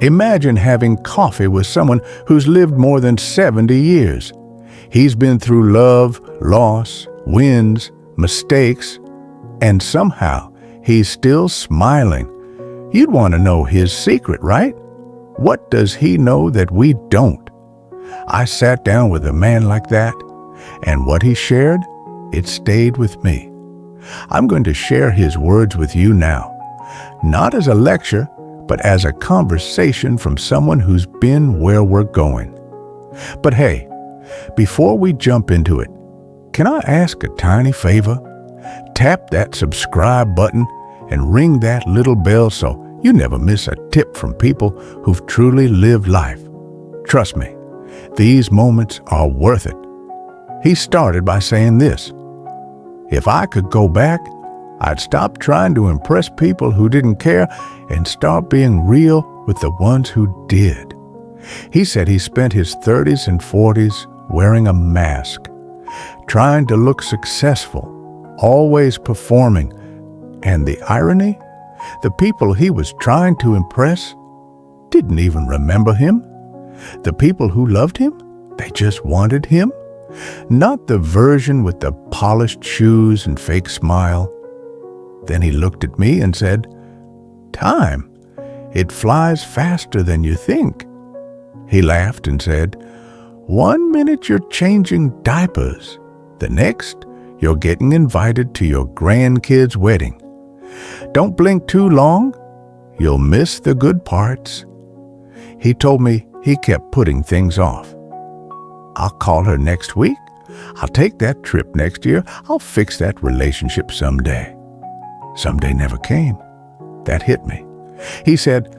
Imagine having coffee with someone who's lived more than 70 years. He's been through love, loss, wins, mistakes, and somehow he's still smiling. You'd want to know his secret, right? What does he know that we don't? I sat down with a man like that, and what he shared, it stayed with me. I'm going to share his words with you now, not as a lecture, but as a conversation from someone who's been where we're going. But hey, before we jump into it, can I ask a tiny favor? Tap that subscribe button and ring that little bell so you never miss a tip from people who've truly lived life. Trust me, these moments are worth it. He started by saying this: "If I could go back, I'd stop trying to impress people who didn't care and start being real with the ones who did." He said he spent his 30s and 40s wearing a mask, trying to look successful, always performing. And the irony? The people he was trying to impress didn't even remember him. The people who loved him, they just wanted him. Not the version with the polished shoes and fake smile. Then he looked at me and said, "Time, it flies faster than you think." He laughed and said, "One minute you're changing diapers, the next you're getting invited to your grandkid's wedding. Don't blink too long, you'll miss the good parts." He told me he kept putting things off. "I'll call her next week. I'll take that trip next year. I'll fix that relationship someday." Someday never came. That hit me. He said,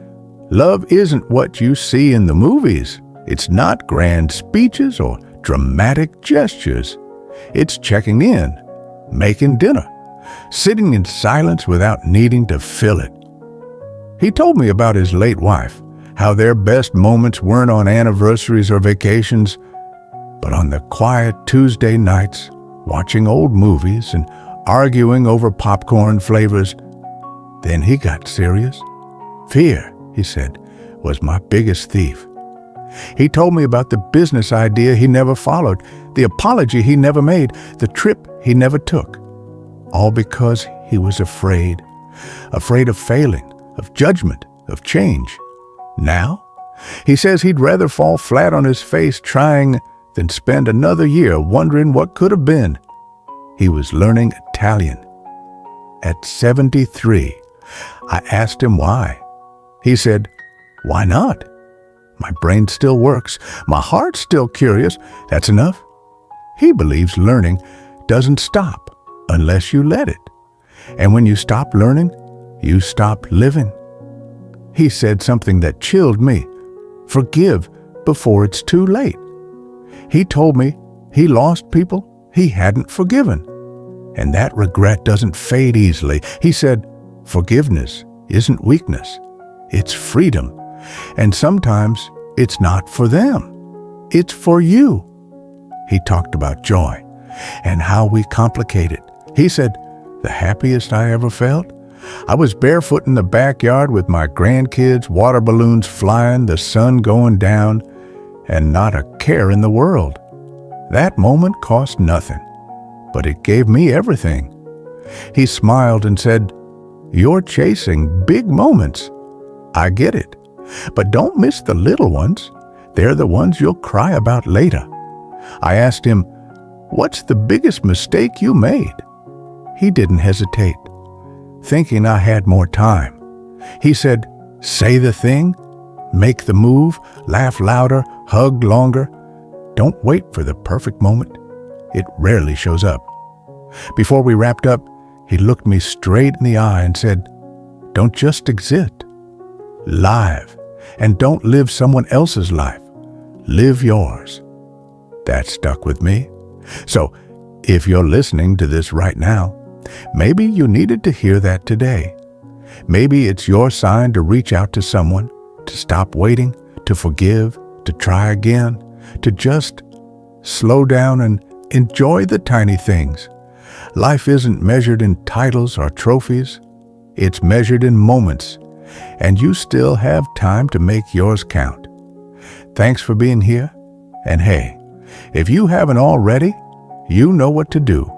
"Love isn't what you see in the movies. It's not grand speeches or dramatic gestures. It's checking in, making dinner, sitting in silence without needing to fill it." He told me about his late wife, how their best moments weren't on anniversaries or vacations, but on the quiet Tuesday nights, watching old movies and arguing over popcorn flavors. Then he got serious. "Fear," he said, "was my biggest thief." He told me about the business idea he never followed, the apology he never made, the trip he never took. All because he was afraid of failing, of judgment, of change. Now, he says he'd rather fall flat on his face trying than spend another year wondering what could have been. He was learning Italian. At 73, I asked him why. He said, "Why not? My brain still works. My heart's still curious. That's enough." He believes learning doesn't stop unless you let it. And when you stop learning, you stop living. He said something that chilled me. Forgive before it's too late. He told me he lost people he hadn't forgiven. And that regret doesn't fade easily. He said, forgiveness isn't weakness. It's freedom. And sometimes it's not for them. It's for you. He talked about joy and how we complicate it. He said, "The happiest I ever felt? I was barefoot in the backyard with my grandkids, water balloons flying, the sun going down, and not a care in the world. That moment cost nothing, but it gave me everything." He smiled and said, "You're chasing big moments. I get it. But don't miss the little ones. They're the ones you'll cry about later." I asked him, "What's the biggest mistake you made?" He didn't hesitate, thinking I had more time. He said, "Say the thing, make the move, laugh louder, hug longer. Don't wait for the perfect moment. It rarely shows up." Before we wrapped up, he looked me straight in the eye and said, "Don't just exist. Live. And don't live someone else's life. Live yours." That stuck with me. So, if you're listening to this right now, maybe you needed to hear that today. Maybe it's your sign to reach out to someone, to stop waiting, to forgive, to try again, to just slow down and enjoy the tiny things. Life isn't measured in titles or trophies. It's measured in moments, and you still have time to make yours count. Thanks for being here, and hey, if you haven't already, you know what to do.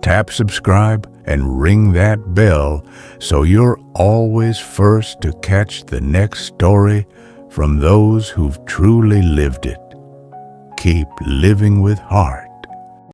Tap subscribe and ring that bell so you're always first to catch the next story from those who've truly lived it. Keep living with heart.